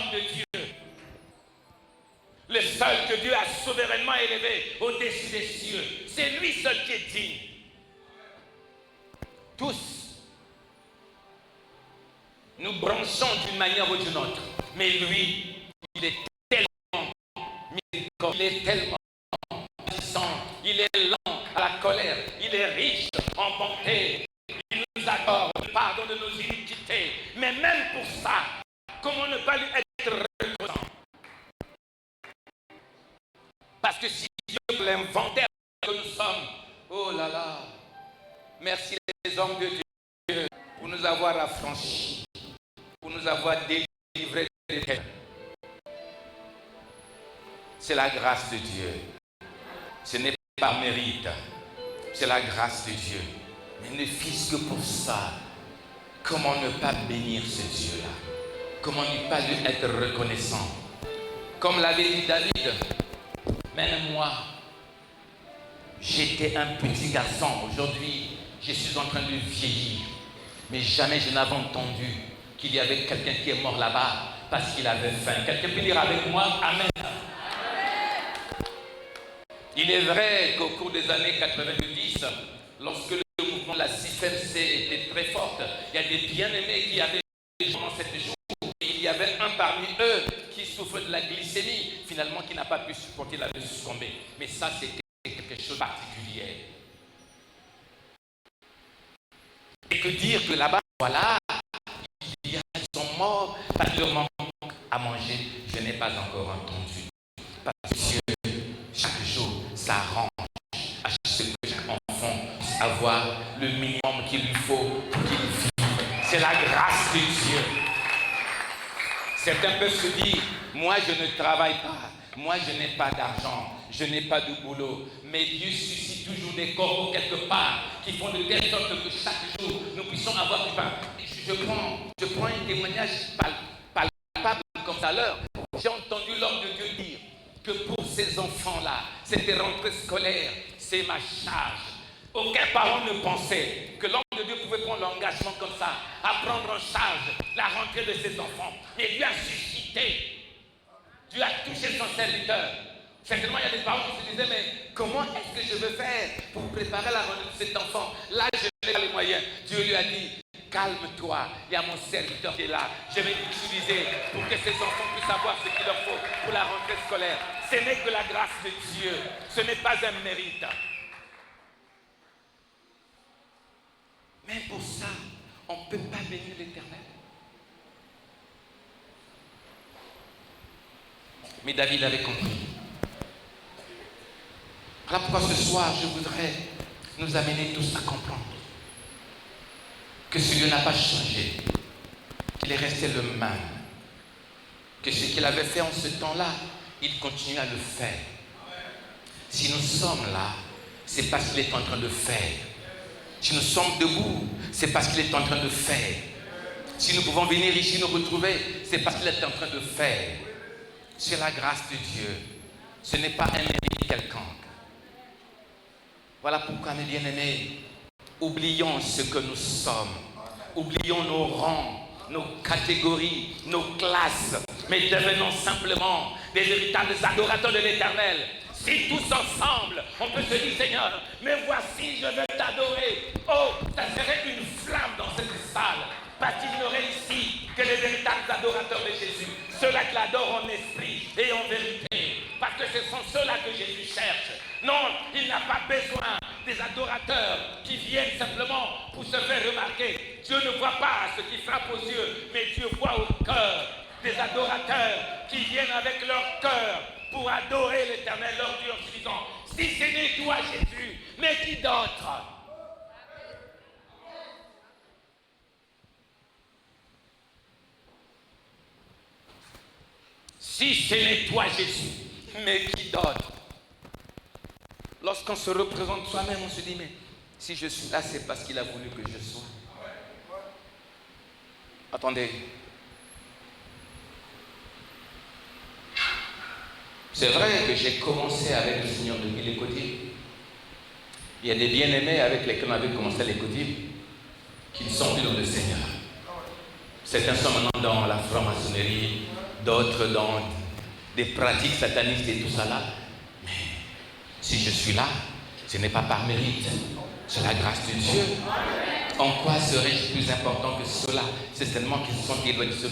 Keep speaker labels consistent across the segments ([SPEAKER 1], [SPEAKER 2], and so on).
[SPEAKER 1] homme de Dieu, le seul que Dieu a souverainement élevé au-dessus des cieux. C'est lui seul qui est digne. Tous, nous branchons d'une manière ou d'une autre. Mais lui, il est tellement miséricordieux, il est tellement puissant, il est lent à la colère, il est riche en bonté. Il nous accorde le pardon de nos iniquités. Mais même pour ça, comment ne pas lui être reconnaissant? Parce que si Dieu l'inventaire que nous sommes, oh là là, merci les hommes de Dieu pour nous avoir affranchis, pour nous avoir délivrés des ténèbres. C'est la grâce de Dieu. Ce n'est pas par mérite, c'est la grâce de Dieu. Mais ne fût-ce que pour ça, comment ne pas bénir ce Dieu-là? Comment ne pas lui être reconnaissant? Comme l'avait dit David, même moi, j'étais un petit garçon. Aujourd'hui, je suis en train de vieillir. Mais jamais je n'avais entendu qu'il y avait quelqu'un qui est mort là-bas parce qu'il avait faim. Quelqu'un peut dire avec moi, Amen. Il est vrai qu'au cours des années 90, lorsque le mouvement de la CIFMC était très fort, il y a des bien-aimés qui avaient pendant cette jour. Il y avait un parmi eux qui souffre de la glycémie, finalement qui n'a pas pu supporter, il avait succombé. Mais ça, c'était quelque chose de particulier. Et que dire que là-bas, voilà, il y a qui sont morts parce que leur manque à manger, je n'ai pas encore entendu. Parce que Dieu, chaque jour, s'arrange à ce que chaque enfant puisse avoir le minimum qu'il lui faut pour qu'il vive. C'est la grâce de Dieu. Certains peuvent se dire, moi je ne travaille pas, moi je n'ai pas d'argent, je n'ai pas de boulot, mais Dieu suscite toujours des corps quelque part qui font de telle sorte que chaque jour nous puissions avoir du pain. Je prends un témoignage palpable comme ça à l'heure. J'ai entendu l'homme de Dieu dire que pour ces enfants-là, c'était rentrée scolaire, c'est ma charge. Aucun parent ne pensait que l'homme de Dieu pouvait prendre l'engagement comme ça, à prendre en charge la rentrée de ses enfants. Et Dieu a suscité, Dieu a touché son serviteur. Certainement, il y a des parents qui se disaient, mais comment est-ce que je veux faire pour préparer la rentrée de cet enfant? Là, je n'ai pas les moyens. Dieu lui a dit, calme-toi, il y a mon serviteur qui est là. Je vais l'utiliser pour que ces enfants puissent savoir ce qu'il leur faut pour la rentrée scolaire. Ce n'est que la grâce de Dieu, ce n'est pas un mérite. Mais pour ça, on ne peut pas bénir l'Éternel. Mais David avait compris. Voilà pourquoi ce soir, je voudrais nous amener tous à comprendre que ce Dieu n'a pas changé, qu'il est resté le même, que ce qu'il avait fait en ce temps-là, il continue à le faire. Si nous sommes là, c'est parce qu'il est en train de faire. Si nous sommes debout, c'est parce qu'il est en train de faire. Si nous pouvons venir ici nous retrouver, c'est parce qu'il est en train de faire. C'est la grâce de Dieu. Ce n'est pas un mérite quelconque. Voilà pourquoi, mes bien-aimés, oublions ce que nous sommes. Oublions nos rangs, nos catégories, nos classes, mais devenons simplement des véritables adorateurs de l'Éternel. Si tous ensemble, on peut se dire, Seigneur, mais voici, je veux t'adorer. Oh, ça serait une flamme dans cette salle. Parce qu'il n'y aurait ici que les véritables adorateurs de Jésus. Ceux-là qui l'adorent en esprit et en vérité. Parce que ce sont ceux-là que Jésus cherche. Non, il n'a pas besoin des adorateurs qui viennent simplement pour se faire remarquer. Dieu ne voit pas ce qui frappe aux yeux, mais Dieu voit au cœur. Des adorateurs qui viennent avec leur cœur pour adorer l'Éternel, leur Dieu, en disant, si ce n'est toi Jésus, mais qui d'autre? Si ce n'est toi Jésus, mais qui d'autre? Lorsqu'on se représente soi-même, on se dit, mais si je suis là, c'est parce qu'il a voulu que je sois. Attendez. C'est vrai que j'ai commencé avec le Seigneur depuis les Côtiers. Il y a des bien-aimés avec lesquels on avait commencé les Côtiers qui ne sont plus dans le Seigneur. Certains sont maintenant dans la franc-maçonnerie, d'autres dans des pratiques satanistes et tout ça là. Mais si je suis là, ce n'est pas par mérite, c'est la grâce de Dieu. En quoi serais-je plus important que cela? C'est seulement qu'ils sont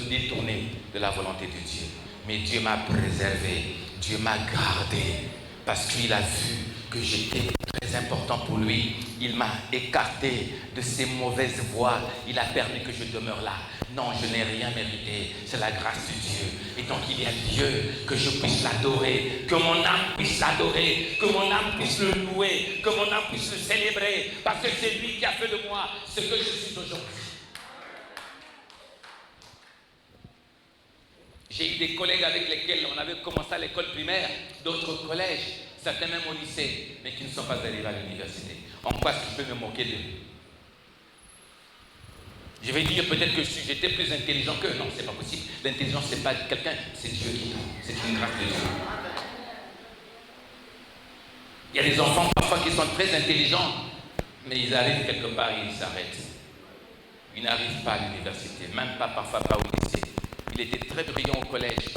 [SPEAKER 1] détournés de la volonté de Dieu. Mais Dieu m'a préservé, Dieu m'a gardé, parce qu'il a vu que j'étais très important pour lui. Il m'a écarté de ses mauvaises voies. Il a permis que je demeure là. Non, je n'ai rien mérité. C'est la grâce de Dieu. Et donc il y a lieu que je puisse l'adorer, que mon âme puisse l'adorer, que mon âme puisse le louer, que mon âme puisse le célébrer, parce que c'est lui qui a fait de moi ce que je suis aujourd'hui. J'ai eu des collègues avec lesquels on avait commencé à l'école primaire, d'autres collèges, certains même au lycée, mais qui ne sont pas arrivés à l'université. En quoi est-ce que je peux me moquer d'eux? Je vais dire peut-être que j'étais plus intelligent qu'eux. Non, c'est pas possible. L'intelligence, c'est pas quelqu'un, c'est Dieu qui donne. C'est une grâce de Dieu. Il y a des enfants parfois qui sont très intelligents, mais ils arrivent quelque part et ils s'arrêtent. Ils n'arrivent pas à l'université, même pas parfois pas au lycée. Il était très brillant au collège,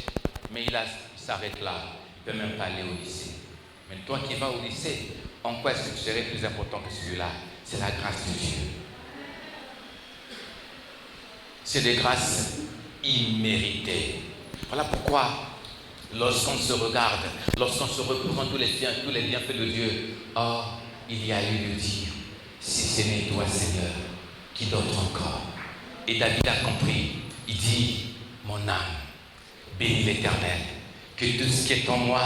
[SPEAKER 1] mais il s'arrête là. Il ne peut même pas aller au lycée. Mais toi qui vas au lycée, en quoi est-ce que tu serais plus important que celui-là? C'est la grâce de Dieu. C'est des grâces imméritées. Voilà pourquoi, lorsqu'on se regarde, lorsqu'on se représente tous les bienfaits de Dieu, oh, il y a lieu de dire, si ce n'est toi, Seigneur, qui d'autre encore? Et David a compris. Il dit, mon âme, bénis l'Éternel, que tout ce qui est en moi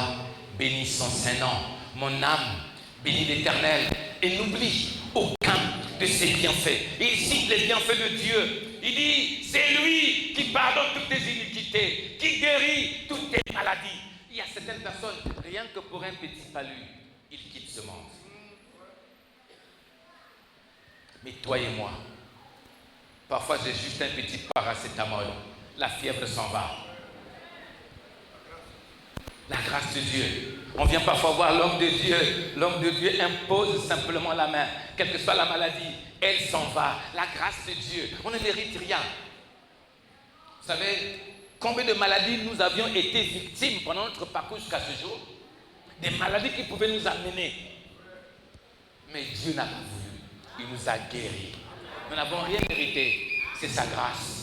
[SPEAKER 1] bénisse son Saint-Nom. Mon âme, bénis l'Éternel, et n'oublie aucun de ses bienfaits. Et il cite les bienfaits de Dieu. Il dit, c'est lui qui pardonne toutes tes iniquités, qui guérit toutes tes maladies. Il y a certaines personnes, rien que pour un petit palu, ils quittent ce monde. Mais toi et moi, parfois j'ai juste un petit paracétamol, la fièvre s'en va. La grâce de Dieu. On vient parfois voir l'homme de Dieu. L'homme de Dieu impose simplement la main. Quelle que soit la maladie, elle s'en va. La grâce de Dieu. On ne mérite rien. Vous savez, combien de maladies nous avions été victimes pendant notre parcours jusqu'à ce jour? Des maladies qui pouvaient nous amener. Mais Dieu n'a pas voulu. Il nous a guéris. Nous n'avons rien mérité. C'est sa grâce.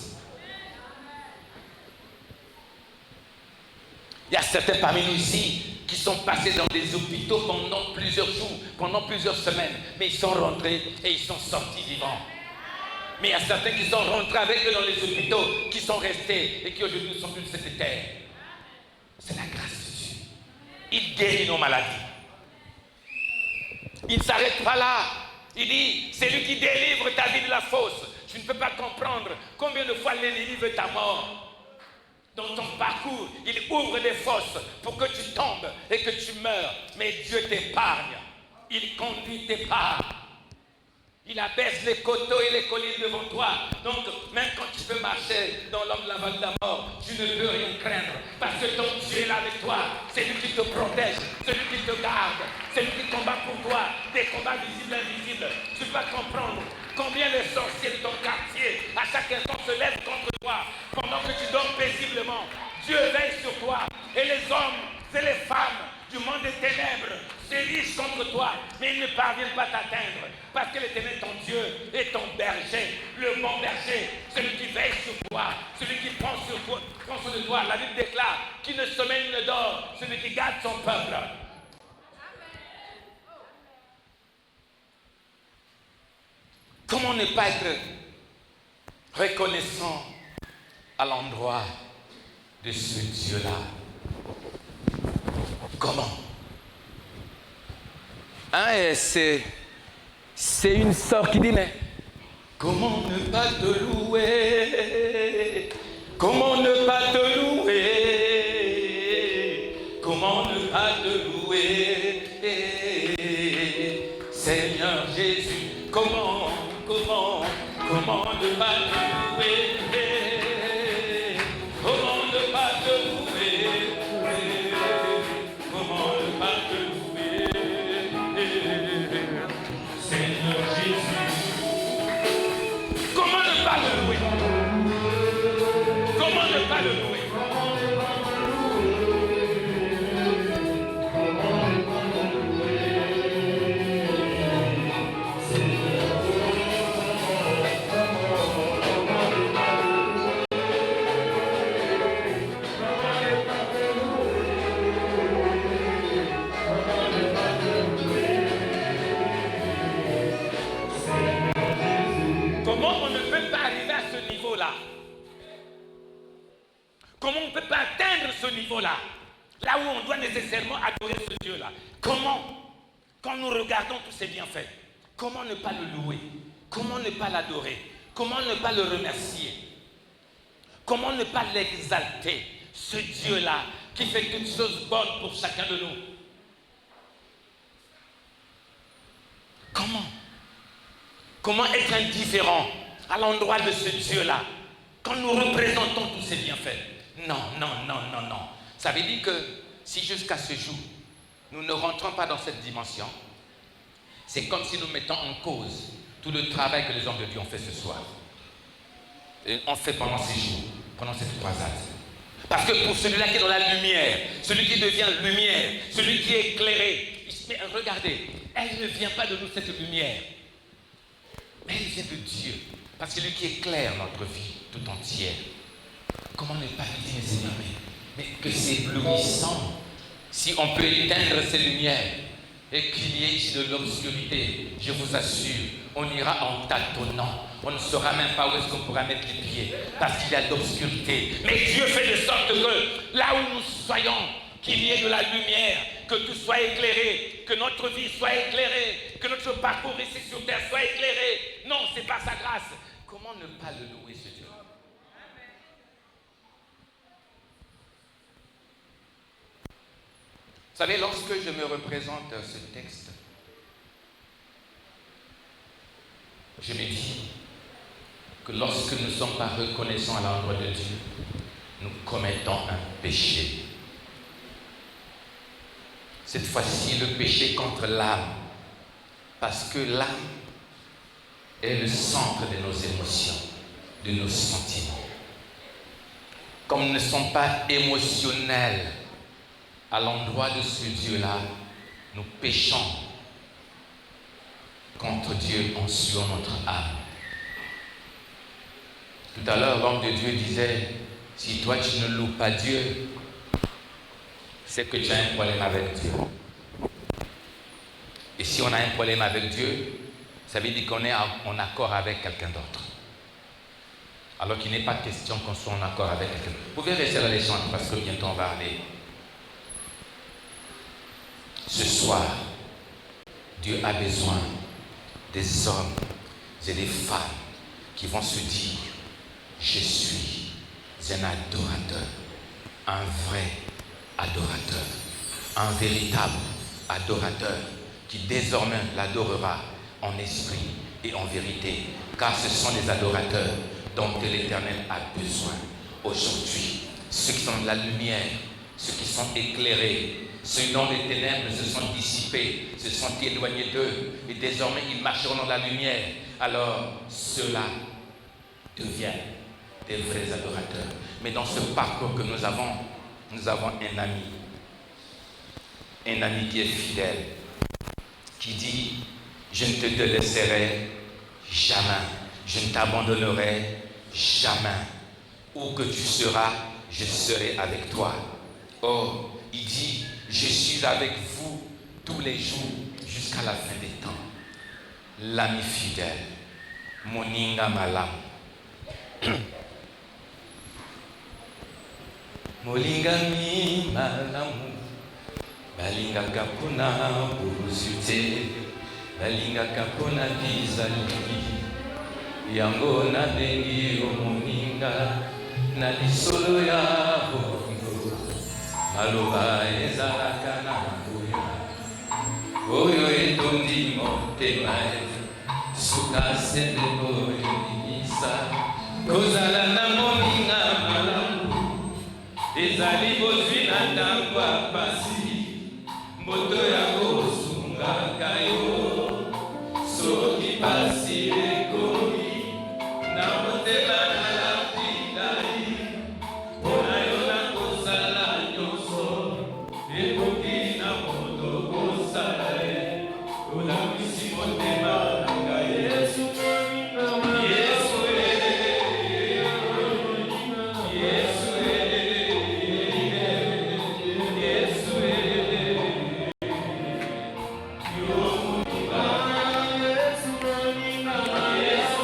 [SPEAKER 1] Il y a certains parmi nous ici qui sont passés dans des hôpitaux pendant plusieurs jours, pendant plusieurs semaines, mais ils sont rentrés et ils sont sortis vivants. Mais il y a certains qui sont rentrés avec eux dans les hôpitaux, qui sont restés et qui aujourd'hui ne sont plus de cette terre. C'est la grâce de Dieu. Il guérit nos maladies. Il ne s'arrête pas là. Il dit, c'est lui qui délivre ta vie de la fosse. Tu ne peux pas comprendre combien de fois l'ennemi veut ta mort. Dans ton parcours, il ouvre des fosses pour que tu tombes et que tu meurs. Mais Dieu t'épargne. Il conduit tes pas. Il abaisse les coteaux et les collines devant toi. Donc, même quand tu peux marcher dans l'homme de la vallée de la mort, tu ne peux rien craindre. Parce que ton Dieu est là avec toi. C'est lui qui te protège. C'est lui qui te garde. C'est lui qui combat pour toi. Des combats visibles et invisibles. Tu vas comprendre combien les sorciers de ton quartier, à chaque instant, se lèvent contre toi. Pendant que tu dors paisiblement, Dieu veille sur toi. Et les hommes et les femmes du monde des ténèbres s'érigent contre toi, mais ils ne parviennent pas à t'atteindre. Parce que l'Éternel, ton Dieu, est ton berger, le bon berger, celui qui veille sur toi, celui qui prend soin de toi. La Bible déclare qu'il ne sommeille ni ne dort, celui qui garde son peuple. Comment ne pas être reconnaissant à l'endroit de ce Dieu-là? Comment? C'est une sœur qui dit, mais comment ne pas te louer? Comment ne pas te louer? Comment ne pas te louer? Seigneur Jésus, comment ne pas te louer? Comment ne pas te louer? Comment ne pas te louer? Seigneur Jésus, comment ne pas le louer? Comment ne pas le louer? Comment on ne peut pas atteindre ce niveau-là? Là où on doit nécessairement adorer ce Dieu-là. Comment, quand nous regardons tous ces bienfaits, comment ne pas le louer? Comment ne pas l'adorer? Comment ne pas le remercier? Comment ne pas l'exalter? Ce Dieu-là qui fait toutes choses bonnes pour chacun de nous. Comment être indifférent à l'endroit de ce Dieu-là quand nous représentons tous ces bienfaits? Non. Ça veut dire que si jusqu'à ce jour, nous ne rentrons pas dans cette dimension, c'est comme si nous mettons en cause tout le travail que les hommes de Dieu ont fait ce soir. Et on fait pendant ces jours, pendant cette croisade. Parce que pour celui-là qui est dans la lumière, celui qui devient lumière, celui qui est éclairé, mais regardez, elle ne vient pas de nous cette lumière, mais elle vient de Dieu. Parce que lui qui éclaire notre vie tout entière. Comment ne pas lui dire, Seigneur, mais que c'est éblouissant. Si on peut éteindre ces lumières et qu'il y ait ici de l'obscurité, je vous assure, on ira en tâtonnant. On ne saura même pas où est-ce qu'on pourra mettre les pieds parce qu'il y a de l'obscurité. Mais Dieu fait de sorte que là où nous soyons, qu'il y ait de la lumière, que tout soit éclairé, que notre vie soit éclairée, que notre parcours ici sur terre soit éclairé. Non, c'est pas sa grâce. Comment ne pas le louer, ce Dieu? Vous savez, lorsque je me représente ce texte, je me dis que lorsque nous ne sommes pas reconnaissants à l'endroit de Dieu, nous commettons un péché. Cette fois-ci, le péché contre l'âme, parce que l'âme est le centre de nos émotions, de nos sentiments. Comme nous ne sommes pas émotionnels à l'endroit de ce Dieu-là, nous péchons contre Dieu en suant notre âme. Tout à l'heure, l'homme de Dieu disait, si toi tu ne loues pas Dieu, c'est que tu as un problème avec Dieu. Et si on a un problème avec Dieu, ça veut dire qu'on est en accord avec quelqu'un d'autre. Alors qu'il n'est pas question qu'on soit en accord avec quelqu'un d'autre. Vous pouvez rester dans les chants parce que bientôt on va aller. Ce soir, Dieu a besoin des hommes et des femmes qui vont se dire, je suis un adorateur, un vrai adorateur, un véritable adorateur qui désormais l'adorera en esprit et en vérité, car ce sont les adorateurs dont l'Éternel a besoin aujourd'hui. Ceux qui sont dans la lumière, ceux qui sont éclairés, ceux dont les ténèbres se sont dissipées, se sont éloignés d'eux, et désormais ils marcheront dans la lumière. Alors ceux-là deviennent des vrais adorateurs. Mais dans ce parcours que nous avons un ami qui est fidèle, qui dit, je ne te délaisserai jamais, je ne t'abandonnerai jamais. Où que tu seras, je serai avec toi. Oh, il dit, je suis avec vous tous les jours jusqu'à la fin des temps. L'ami fidèle, moninga malam. Molinga mi malamu, balinga kapuna burusute, balinga kapuna bizali, yango na dengi omoninga, na lisolo ya bondo, maloba ezalaka na boya, oyo etondi motema, suka sende boyo nimisa, kozala na moninga malamu. Ezali bozwi na ntango ya pasi, moto ya kosungaka yo, soki pasi ekomi, na motema na lapidai, mpona yo na kosala nyonso, ekoki na moto kosala ye, olambisi motema na ngai Yesu. Yes.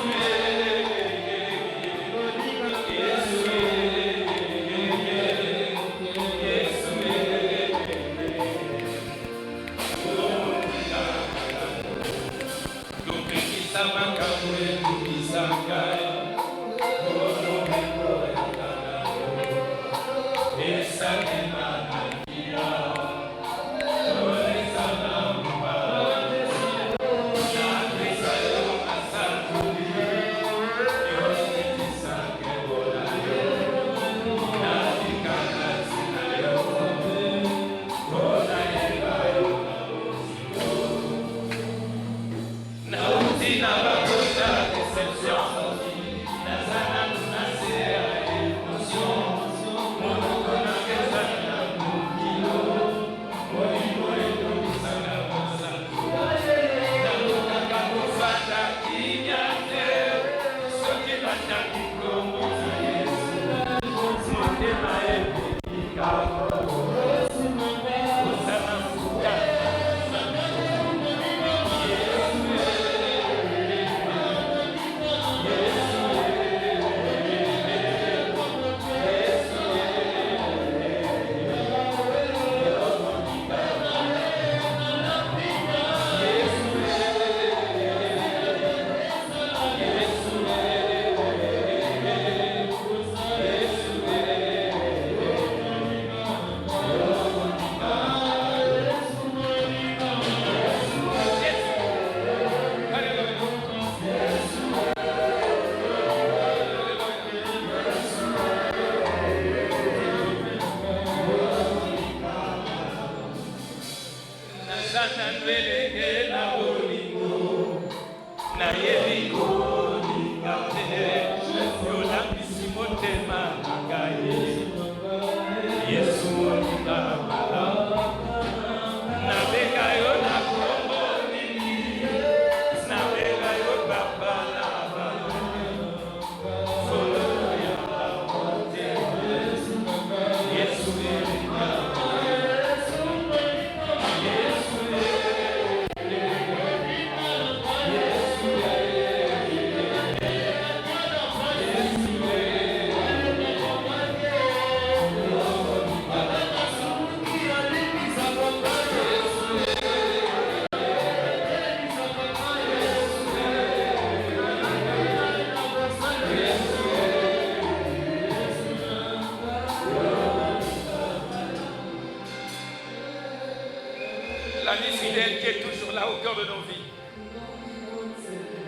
[SPEAKER 1] L'ami fidèle qui est toujours là au cœur de nos vies.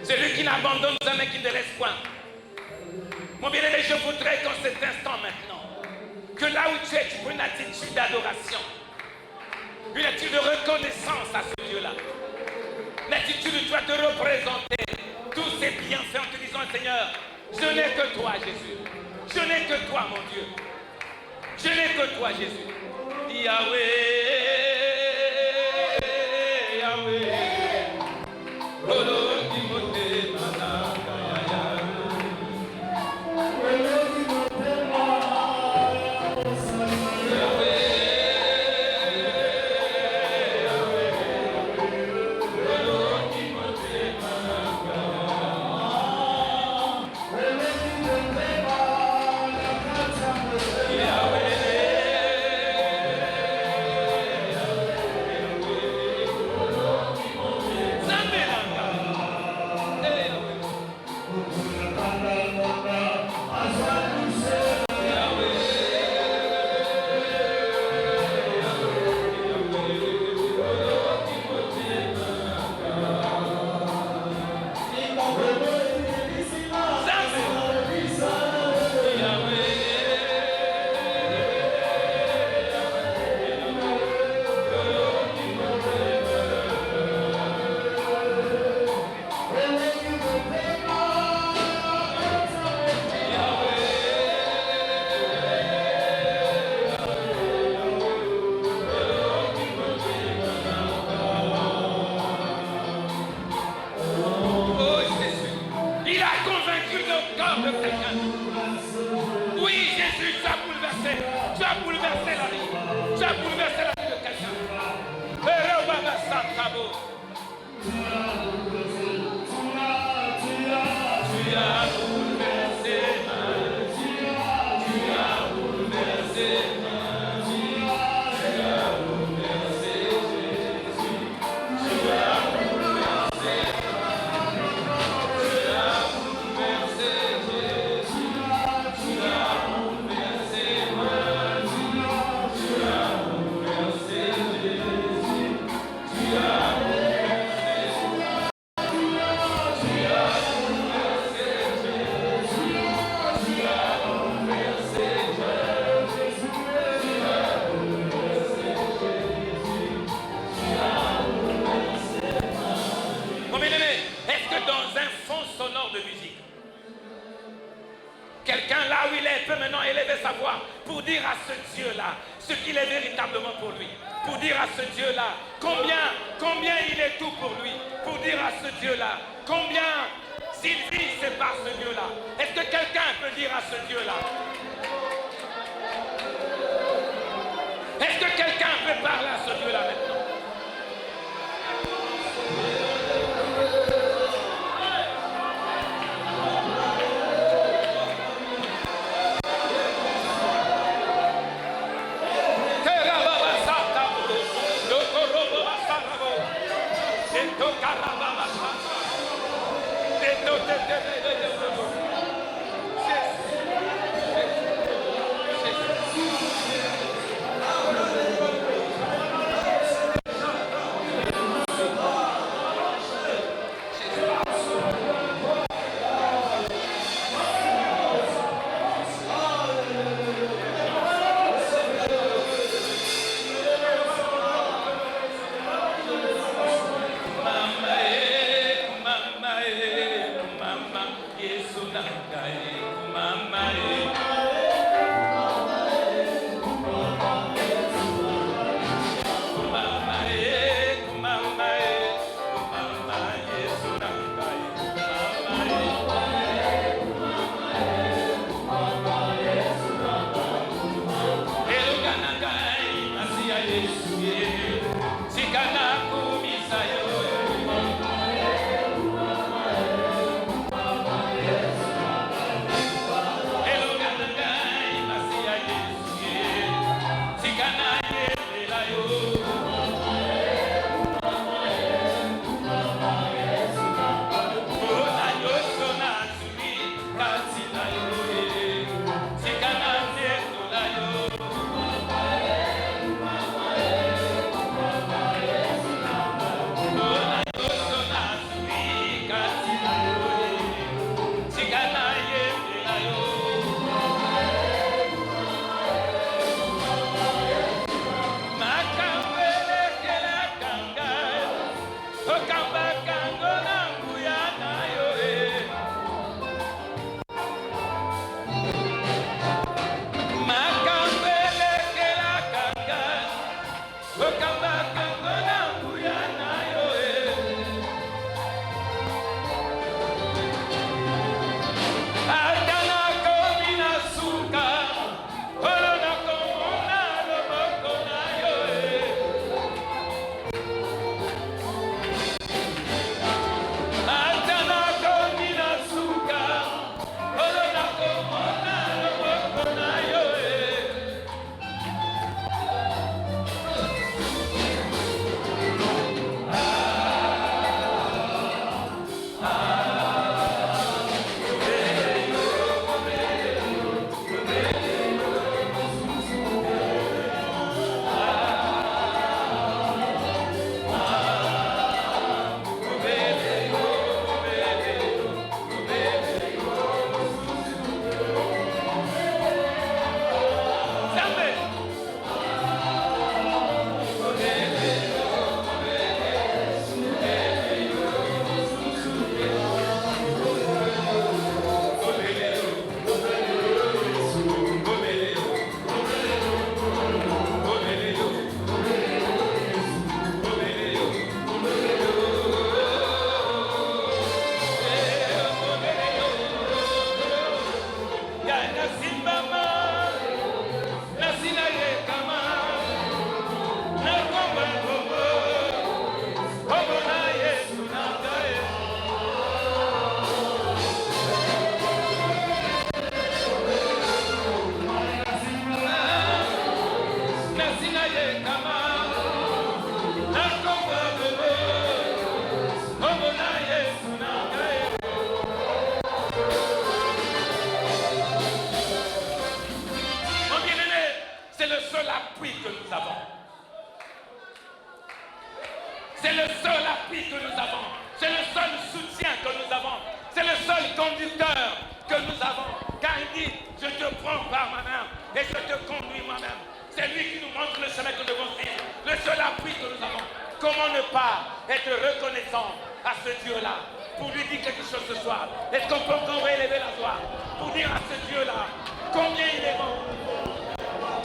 [SPEAKER 1] Celui qui n'abandonne jamais, qui ne laisse point. Mon bien-aimé, je voudrais qu'en cet instant maintenant, que là où tu es, tu prends une attitude d'adoration, une attitude de reconnaissance à ce Dieu-là. L'attitude où tu vas te représenter tous ses bienfaits en te disant, Seigneur, je n'ai que toi, Jésus. Je n'ai que toi, mon Dieu. Je n'ai que toi, Jésus. Yahweh. à ce Dieu-là ce qu'il est véritablement pour lui. Pour dire à ce Dieu-là combien il est tout pour lui. Pour dire à ce Dieu-là combien s'il vit, c'est par ce Dieu-là. Est-ce que quelqu'un peut dire à ce Dieu-là? Est-ce que quelqu'un peut parler à ce Dieu-là maintenant?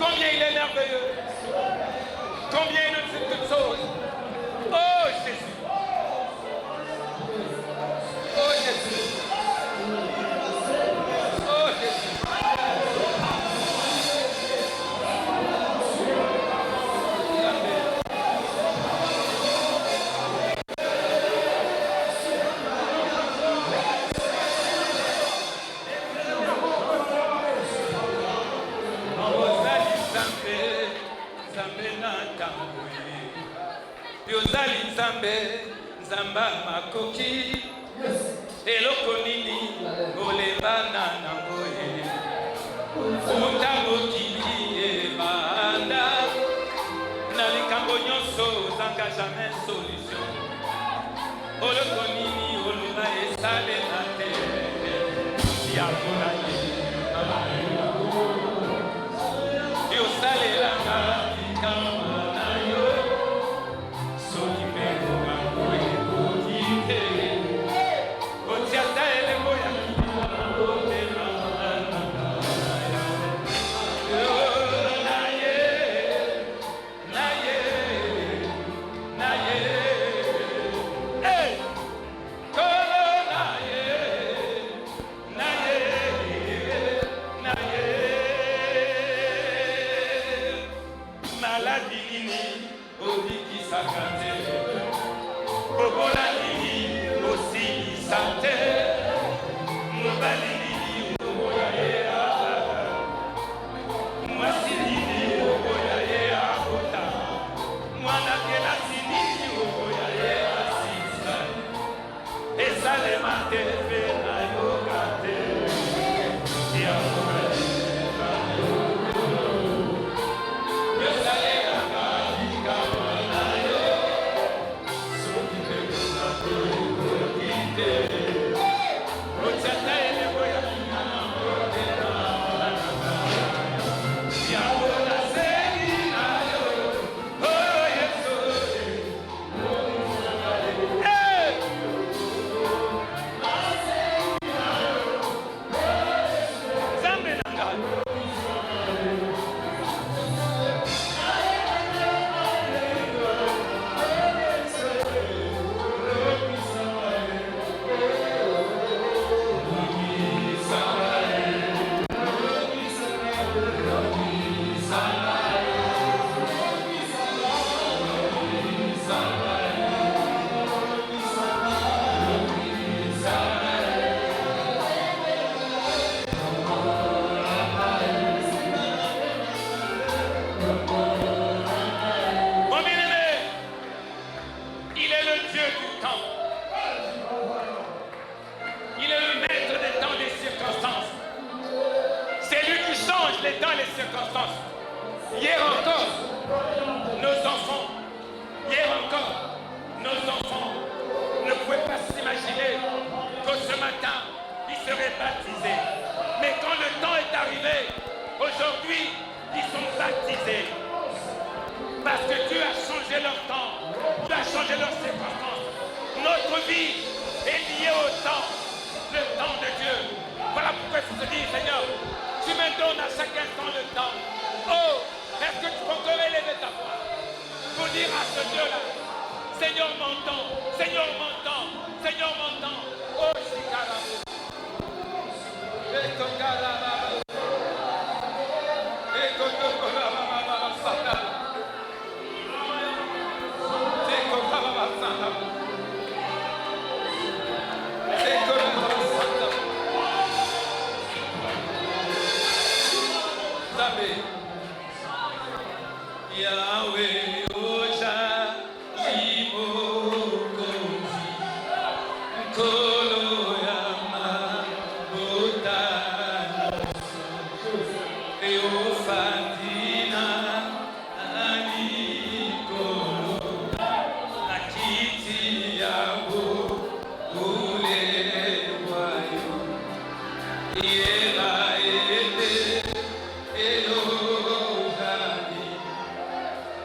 [SPEAKER 1] Combien il est merveilleux. Combien il nous fait toutes choses. Oh Jésus. Oh Jésus. Oh Jésus. Yozali Nzambe, Nzamba makoki, eloko nini olebana nango ye. Uta mokili ebanda, na likambo nyonso ozanga jamais solution. Oloko nini oluba esalela te, yakola ye. Yosalelanga likambo na yo.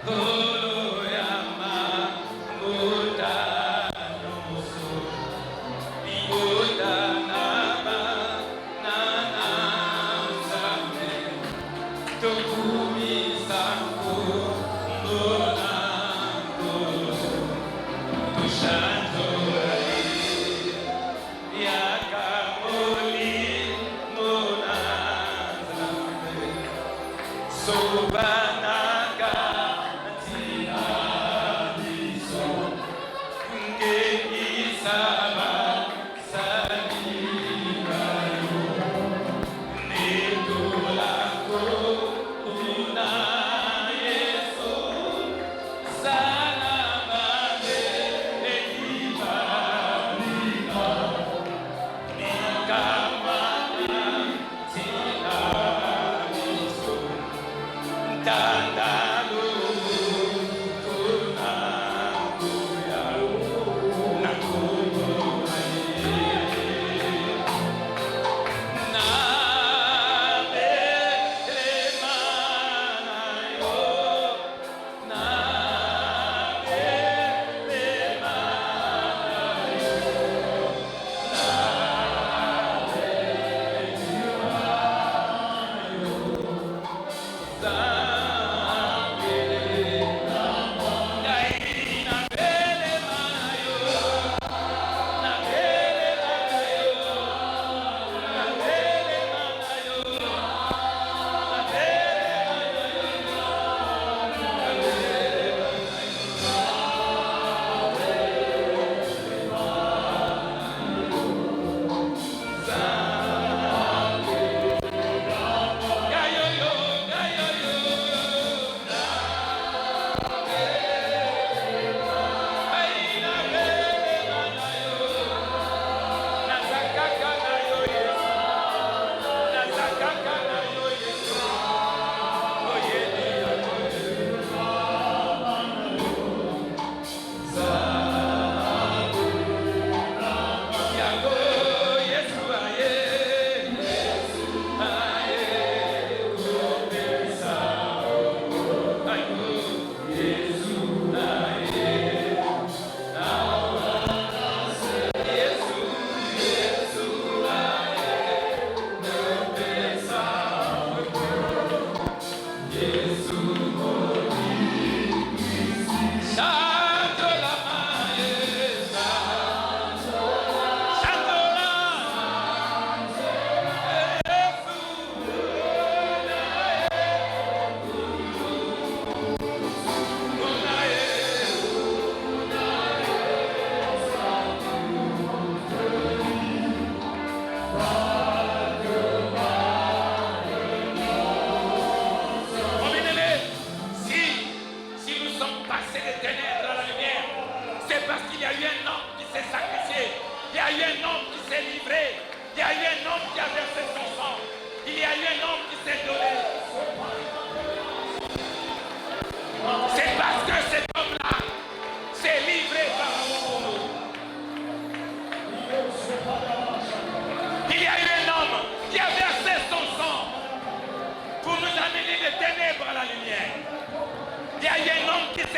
[SPEAKER 2] Oh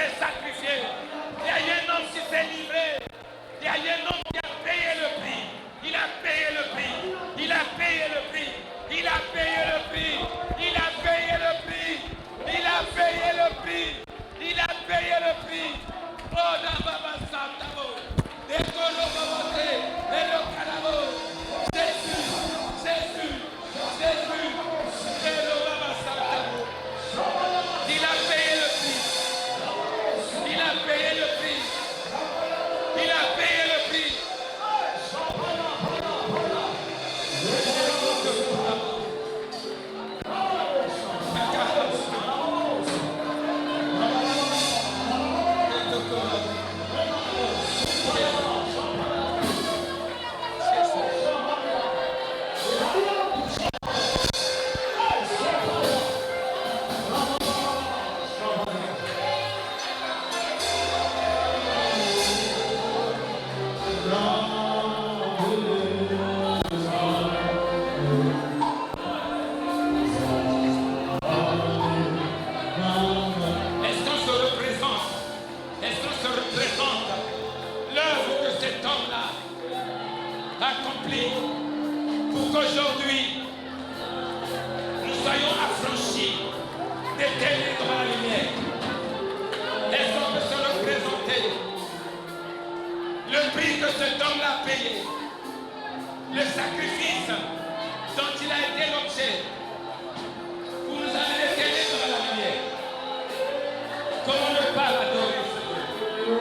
[SPEAKER 1] s'est sacrifié. Il y a eu un homme qui s'est livré. Il y a eu un homme qui a payé le prix. Il a payé le prix. Il a payé le prix. Il a payé le prix. Il a payé le prix. Il a payé le prix. Il a payé le prix. Oh, Nababa Santabo. Décolo Babote. Et le Canabo. Jésus. Jésus. Jésus. Et le Baba Santabo. Il a payé le prix. Il a payé le prix. Il a payé le prix. Accompli pour qu'aujourd'hui nous soyons affranchis des ténèbres à la lumière. Est-ce qu'on peut se représenter le prix que cet homme a payé, le sacrifice dont il a été l'objet pour nous amener des ténèbres à la lumière? Comment ne pas l'adorer ce Dieu?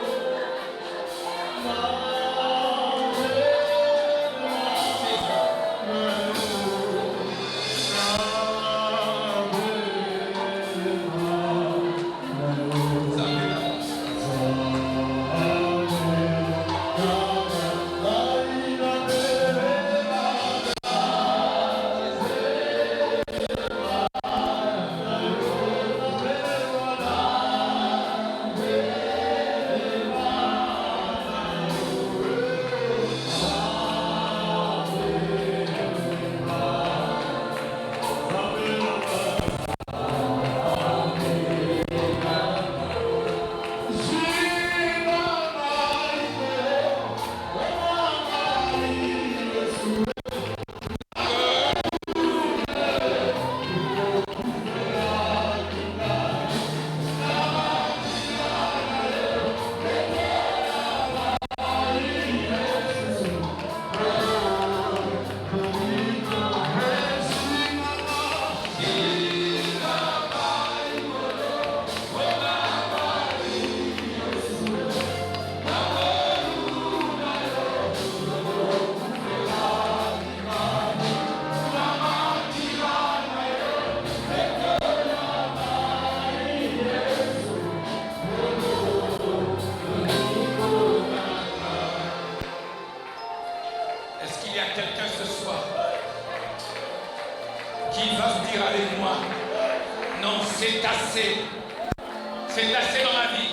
[SPEAKER 1] C'est assez dans ma vie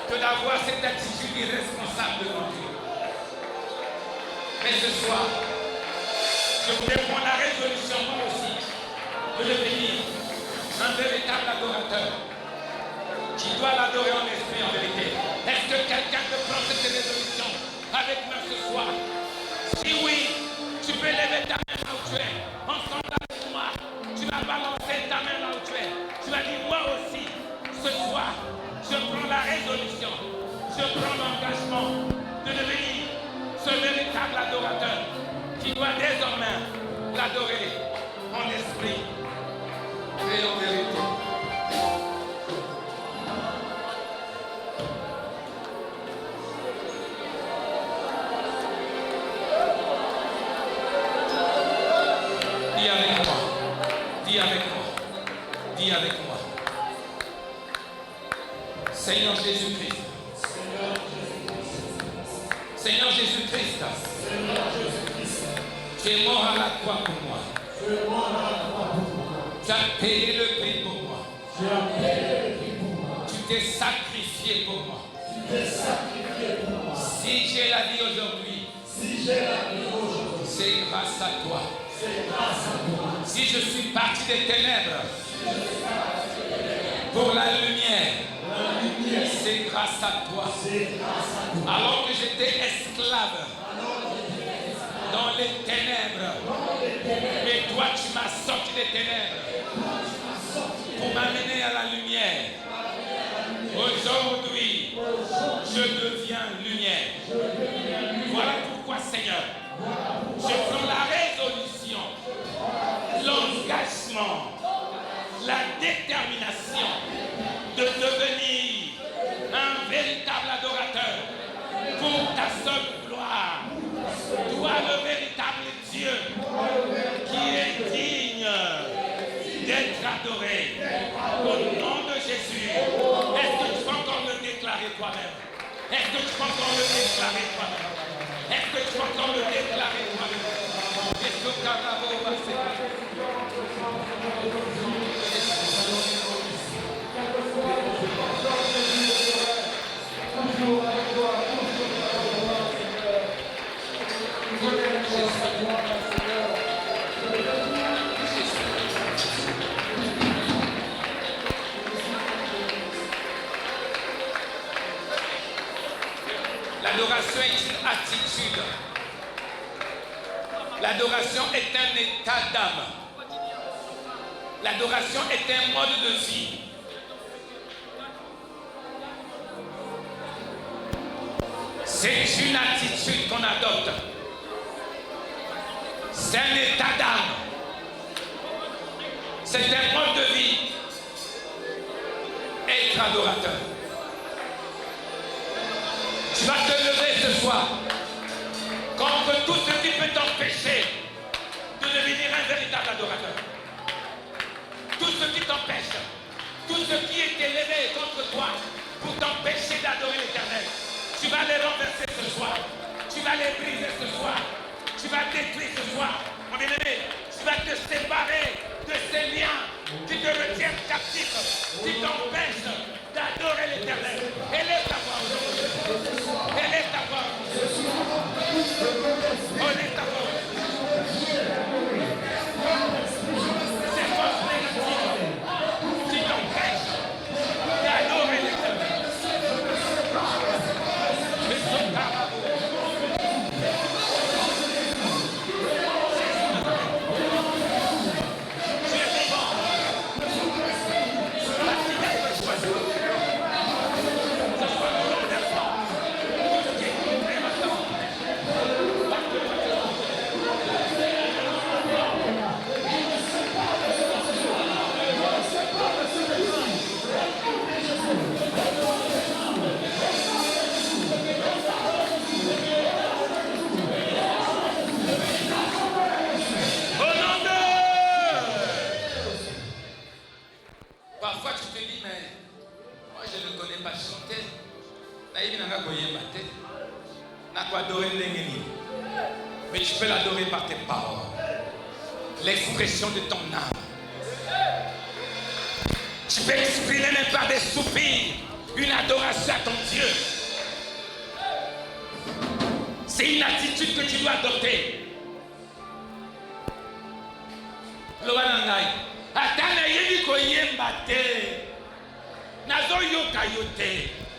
[SPEAKER 1] que d'avoir cette attitude irresponsable devant Dieu. Mais ce soir, je voudrais prendre la résolution moi aussi de devenir un véritable adorateur qui doit l'adorer en esprit en vérité. Est-ce que quelqu'un peut prendre cette résolution avec moi ce soir? Si oui, tu peux lever ta main là où tu es. Ensemble avec moi, tu vas balancer ta main là où tu es. Tu vas dire moi aussi. Ce soir, je prends la résolution, je prends l'engagement de devenir ce véritable adorateur qui doit désormais l'adorer en esprit et en vérité. Dis avec moi, dis avec moi, dis avec moi. Seigneur Jésus-Christ. Seigneur Jésus-Christ. Tu es mort à la croix pour moi. Tu as payé le prix pour moi. Tu t'es sacrifié pour moi. Si j'ai la vie aujourd'hui, c'est grâce à toi. Si je suis parti des ténèbres pour la lumière, C'est grâce à toi. Alors que j'étais esclave dans les ténèbres, mais toi tu m'as sorti des ténèbres pour m'amener à la lumière. Aujourd'hui, je deviens lumière. Voilà pourquoi, Seigneur, je prends la résolution, l'engagement, la détermination de devenir un véritable adorateur pour ta seule gloire. Toi, le véritable Dieu qui est digne d'être adoré. Au nom de Jésus, est-ce que tu peux encore le déclarer toi-même? Est-ce que tu peux encore le déclarer toi-même? Est-ce que tu peux encore le déclarer toi-même? Est-ce que Carabo va faire? L'adoration est une attitude. L'adoration est un état d'âme. L'adoration est un mode de vie. C'est une attitude qu'on adopte. C'est un état d'âme. C'est un mode de vie. Être adorateur. Tu vas te lever ce soir contre tout ce qui peut t'empêcher de devenir un véritable adorateur. Tout ce qui t'empêche, tout ce qui est élevé contre toi pour t'empêcher d'adorer l'Éternel. Tu vas les renverser ce soir. Tu vas les briser ce soir. Tu vas détruire ce soir. Mon bien-aimé, tu vas te séparer de ces liens qui te retiennent captif, qui t'empêchent d'adorer l'Éternel. Élève ta voix aujourd'hui. Élève ta voix. Élève ta voix. Ces forces négatives qui t'empêchent d'adorer l'Éternel. Mais tu peux l'adorer par tes paroles, l'expression de ton âme. Tu peux exprimer même par des soupirs une adoration à ton Dieu. C'est une attitude que tu dois adopter.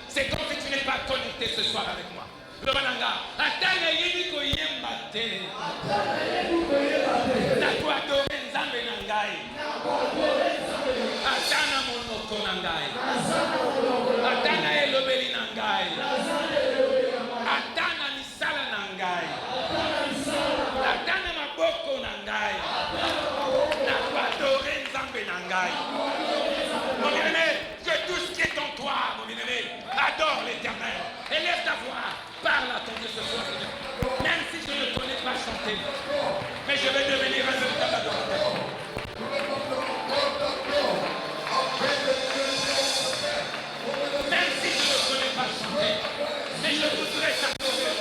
[SPEAKER 1] C'est comme si tu n'es pas connecté ce soir avec moi. Atana yebiko yembate. Naku adore nzambe nangai. Atana monoko nangai. Atana elobeli nangai. Atana misala nangai. Atana maboko nangai. Naku adore nzambe nangai. Mon bien-aimé, que tout ce qui est en toi, mon bien-aimé, adore l'Éternel. Élève ta voix. Parle à ton Dieu ce soir, Seigneur. Même si je ne connais pas chanter, mais je vais devenir un véritable adorateur. Même si je ne connais pas chanter, mais je voudrais t'adorer.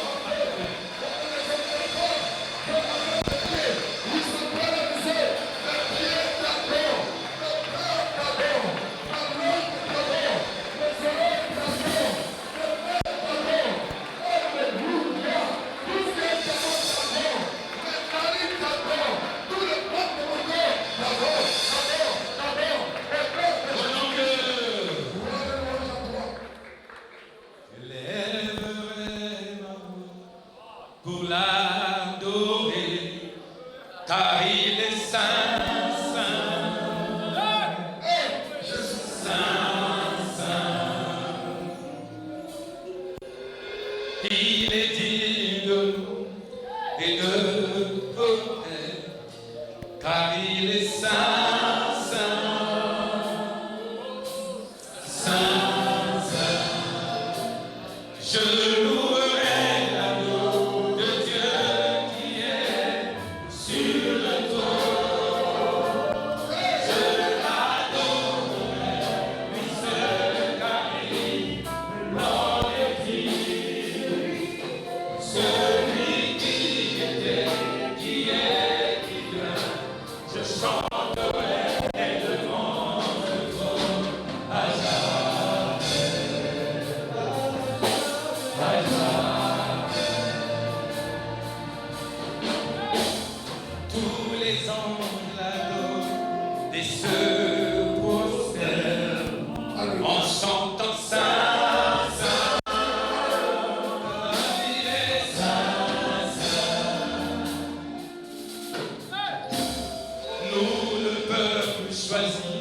[SPEAKER 2] Go!
[SPEAKER 1] Il est digne de nous et de honneur, car il est saint, saint, saint, saint. Je louerai l'agneau de Dieu qui est sur le trône. Je l'adorerai, lui seul, car il m'en est digne. Celui qui était, qui est, qui vient, je chanterai devant le trône à jamais, à jamais. Tous les anges l'adorent et se prosternent en chantant saint, saint. Il est saint, saint. Nous, le peuple choisi,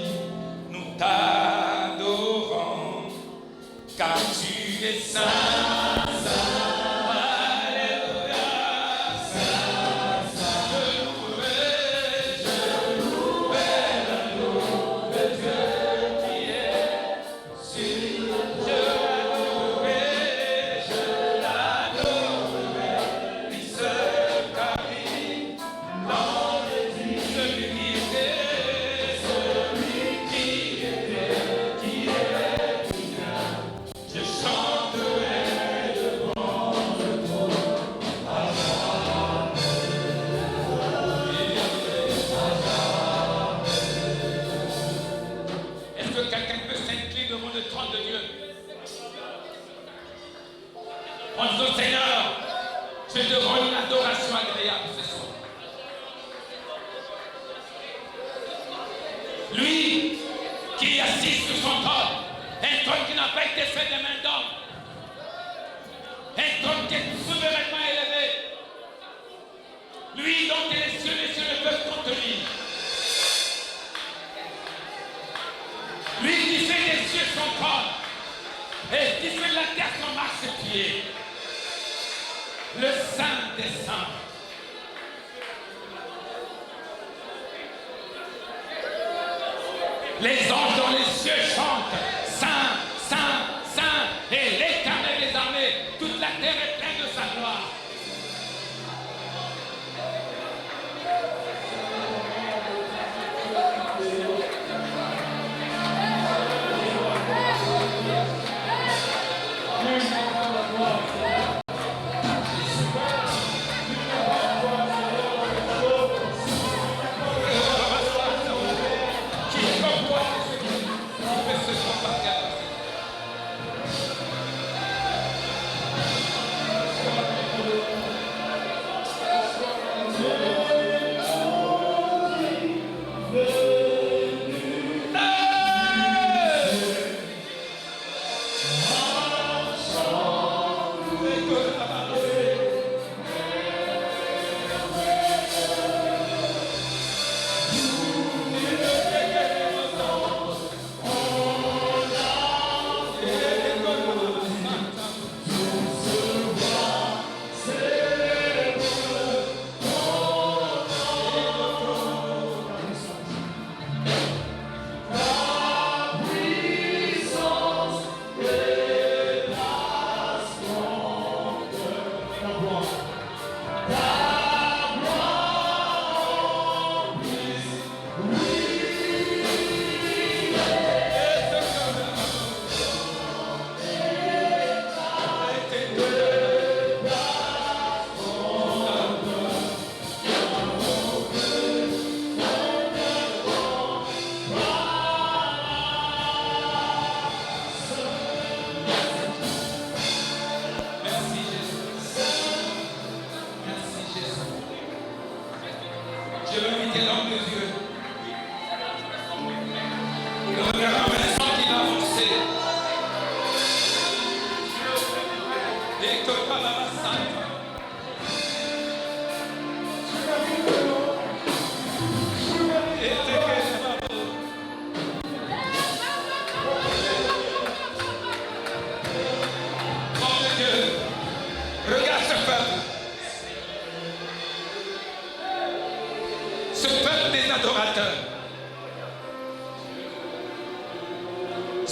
[SPEAKER 1] nous t'adorons, car tu es saint, saint. Alléluia, saint, saint. Je louerai l'agneau de Dieu qui est sur le trône. Je l'adorerai, lui seul, car il m'en est digne. Celui qui était, qui est, qui vient, je chanterai devant le trône à jamais. Est-ce que quelqu'un peut s'incliner devant le trône de Dieu en disant Seigneur, je te rends une adoration agréable ce soir. Lui qui est assis sur son trône, un trône qui n'a pas été fait de main d'homme, un trône qui est souverainement élevé, lui dont les cieux ne peuvent contenir, lui qui fait des cieux son trône et qui fait de la terre son marchepied, le Saint des Saints. Les anges dans les cieux chantent Saint, Saint, Saint, et l'Éternel des armées, toute la terre est pleine de sa gloire. Je veux inviter l'homme de Dieu. Le regard en même qu'il a avancé. Et que par la massacre.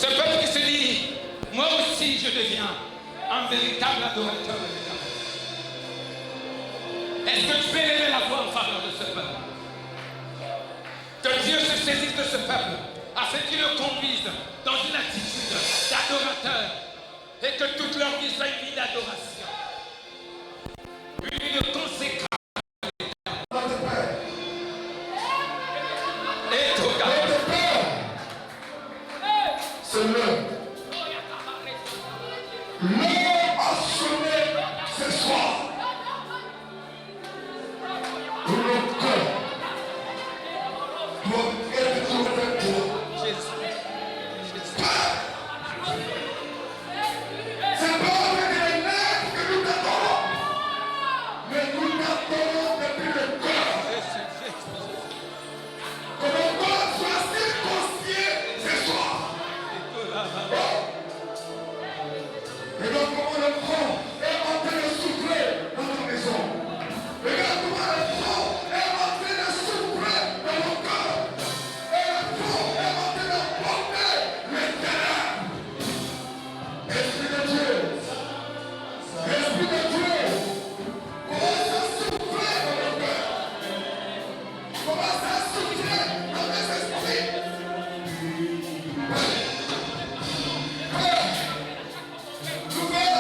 [SPEAKER 1] Ce peuple qui se dit, moi aussi je deviens un véritable adorateur. Est-ce que tu peux élever la voix en faveur de ce peuple? Que Dieu se saisisse de ce peuple afin qu'il le conduise dans une attitude d'adorateur et que toute leur vie soit une vie d'adoration, une vie de conséquence. Et ton Père,
[SPEAKER 2] c'est l'heure. L'heure a sonné ce soir. Le cœur doit être tourné vers toi. C'est pas avec les lèvres que nous t'adorons, mais nous t'adorons depuis le cœur. Que mon corps soit circoncis ce soir. Et donc comment le vent est en train de souffler dans ta maison. Regarde comment le vent est en train de souffler dans mon cœur. Et le vent est en train de porter les ténèbres. Esprit de Dieu. Esprit de Dieu. Commence à souffler dans mon cœur. Commence à souffler dans mes esprits. Nouvelle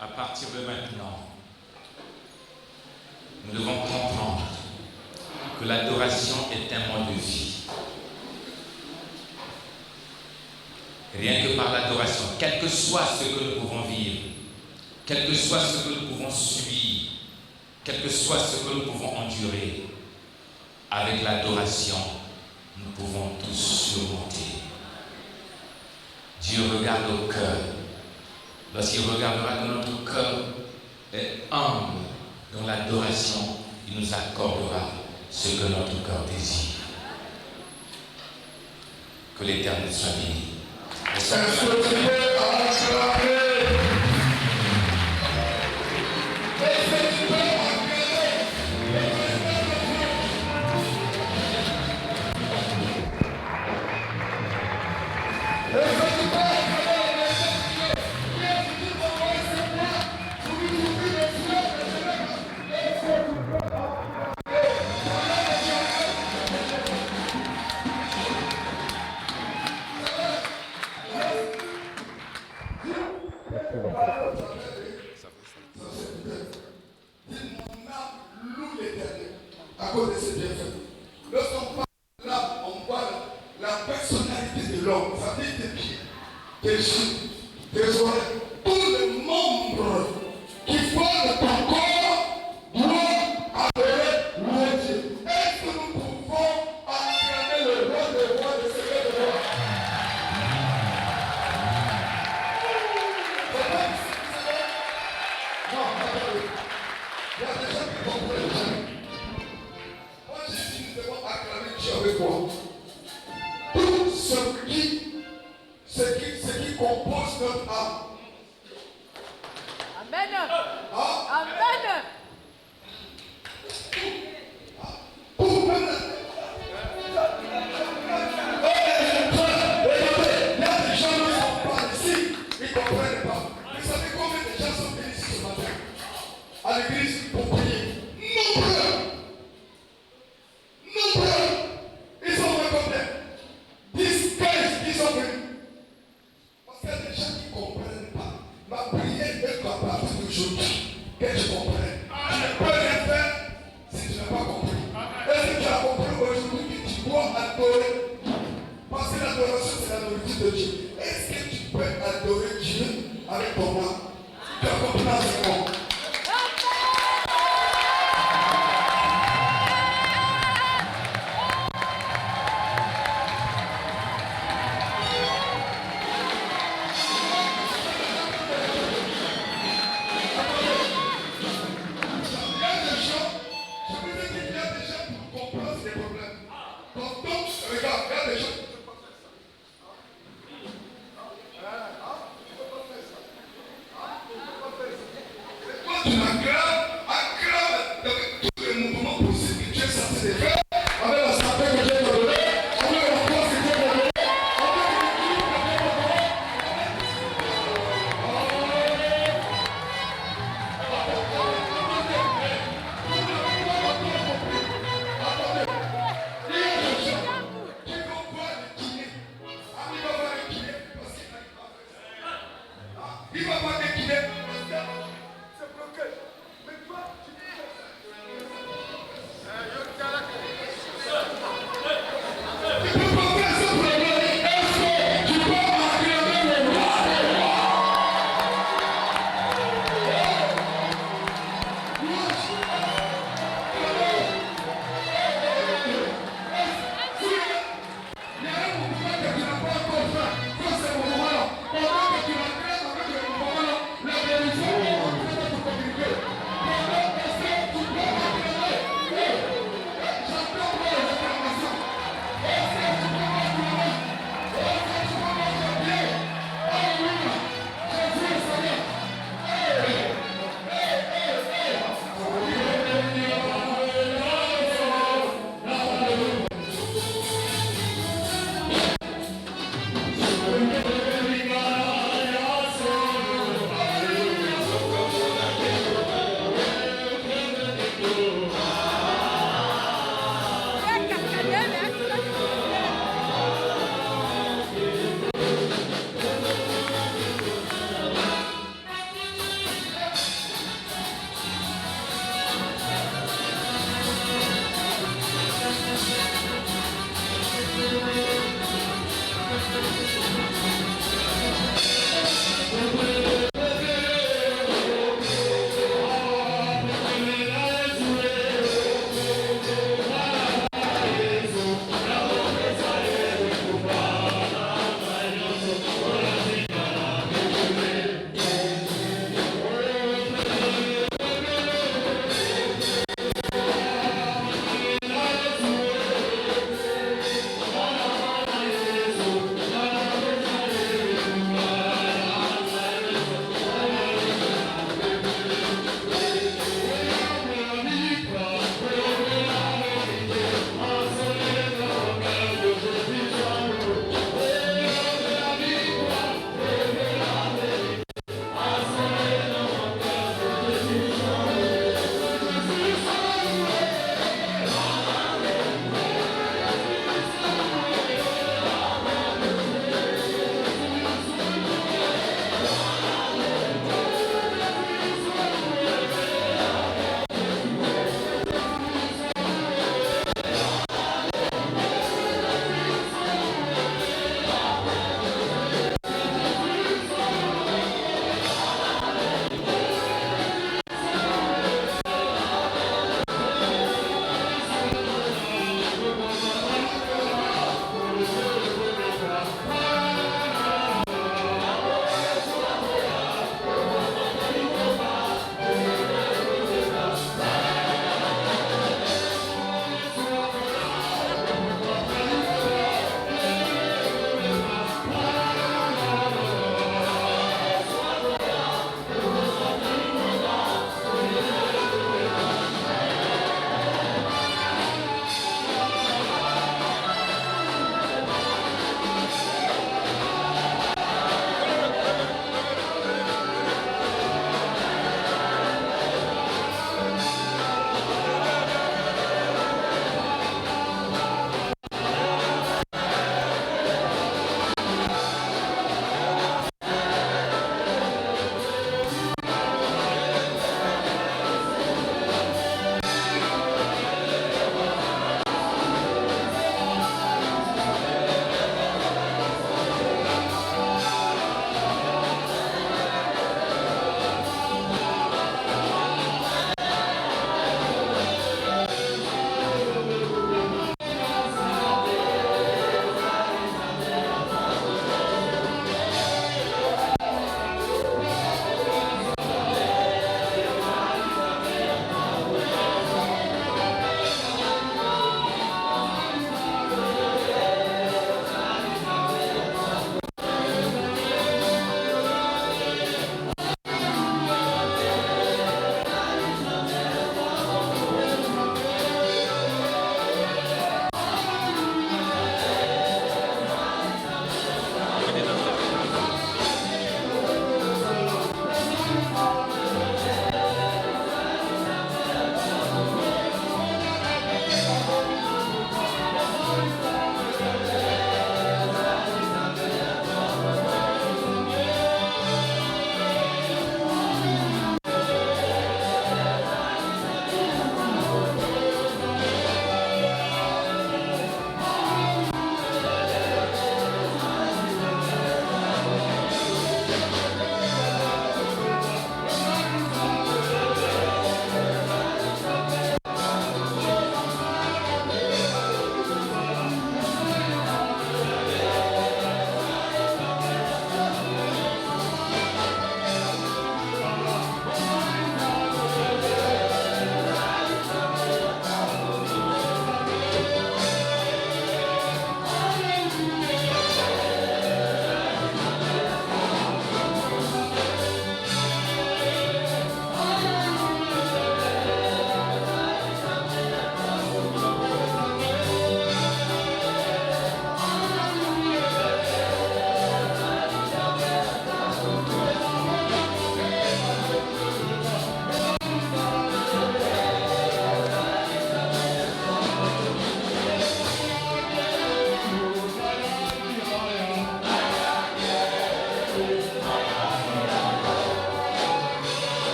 [SPEAKER 1] À partir de maintenant, nous devons comprendre que l'adoration est un mode de vie. Rien que par l'adoration, quel que soit ce que nous pouvons vivre, quel que soit ce que nous pouvons subir, quel que soit ce que nous pouvons endurer, avec l'adoration, nous pouvons tous surmonter. Dieu regarde au cœur. Lorsqu'il regardera que notre cœur est humble dans l'adoration, il nous accordera ce que notre cœur désire. Que l'Éternel soit béni.
[SPEAKER 2] Est-ce que tu peux acclamer? Est-ce que tu peux acclamer? Est-ce que tu peux à cause de ses bienfaits. Lorsqu'on parle de l'âme, on parle de la personnalité de l'homme, ça dit tes pieds, tes yeux, tes oreilles, tous les membres qui forment ton corps doivent adorer le Dieu. Est-ce que nous pouvons acclamer le roi des rois, le Seigneur des rois? Non, attendez. Il y a des gens qui comprennent jamais. Moi, j'ai dit, nous devons acclamer Dieu avec moi. Tout ce qui compose notre âme.
[SPEAKER 3] Amen.
[SPEAKER 2] Ah,
[SPEAKER 3] Amen.
[SPEAKER 2] pour même il y a des gens qui ne sont pas ici, ils ne comprennent pas. Vous savez combien de gens sont venus ici ce matin à l'église pour prier? Nombreux. Ils sont venus combien? 10, 15, ils sont venus. Parce qu'il y a des gens qui ne comprennent pas. Ma prière est qu'à partir d'aujourd'hui, que tu comprennes. Tu ne peux rien faire si tu n'as pas compris. Est-ce que tu as compris aujourd'hui que tu dois adorer? Parce que l'adoration, c'est la nourriture de Dieu. Est-ce que tu peux adorer Dieu avec ton âme? Tu as compris l'enseignement? La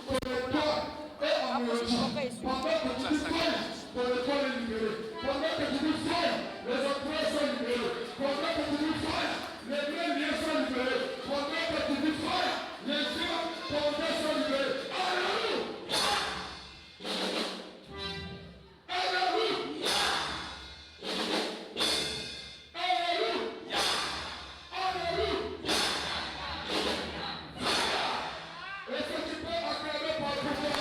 [SPEAKER 2] ton étoile est en mélodie. Pendant que tu dis fire, ton étoile est libérée. Pendant que tu dis fire, les entrailles sont libérées. Pendant que tu dis fire, les mains liées sont libérées. Pendant que tu dis fire, les yeux pendants sont libérés. Alléluia! Alléluia! Alléluia! Alléluia! Est-ce que tu peux acclamer par le pouvoir?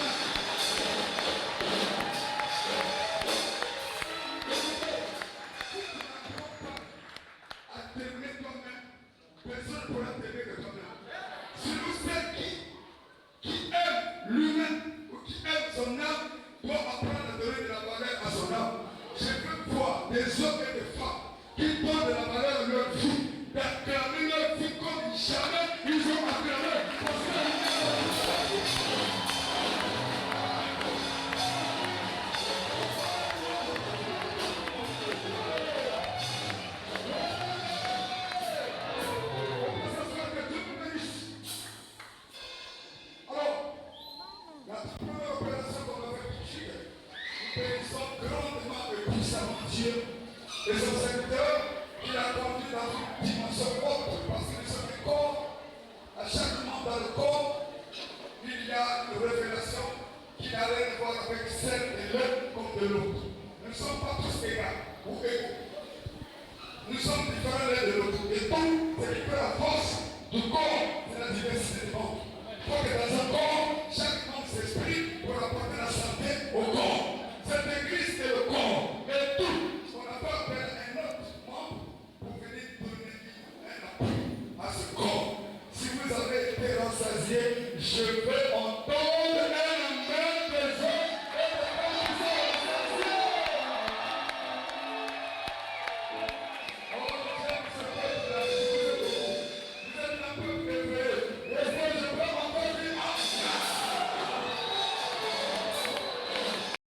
[SPEAKER 2] À t'aimer toi-même, personne ne pourra t'aimer que toi-même. Si nous sommes qui aime lui-même ou qui aime son âme, doit apprendre à donner de la valeur à son âme. Je veux voir des hommes et des femmes qui donnent de la valeur à leur vie, d'acclamer leur vie comme jamais ils ont acclamé. Parce que la première opération qu'on a fait ici, nous bénissons grandement et puissamment Dieu et son serviteur qui l'a conduit dans une dimension haute parce que nous sommes des corps. À chaque membre dans le corps, il y a une révélation qui n'a rien à voir avec celle de l'un comme de l'autre. Nous ne sommes pas tous égaux ou égaux. Nous sommes différents l'un de l'autre. Et donc, c'est la force du corps de la diversité du monde.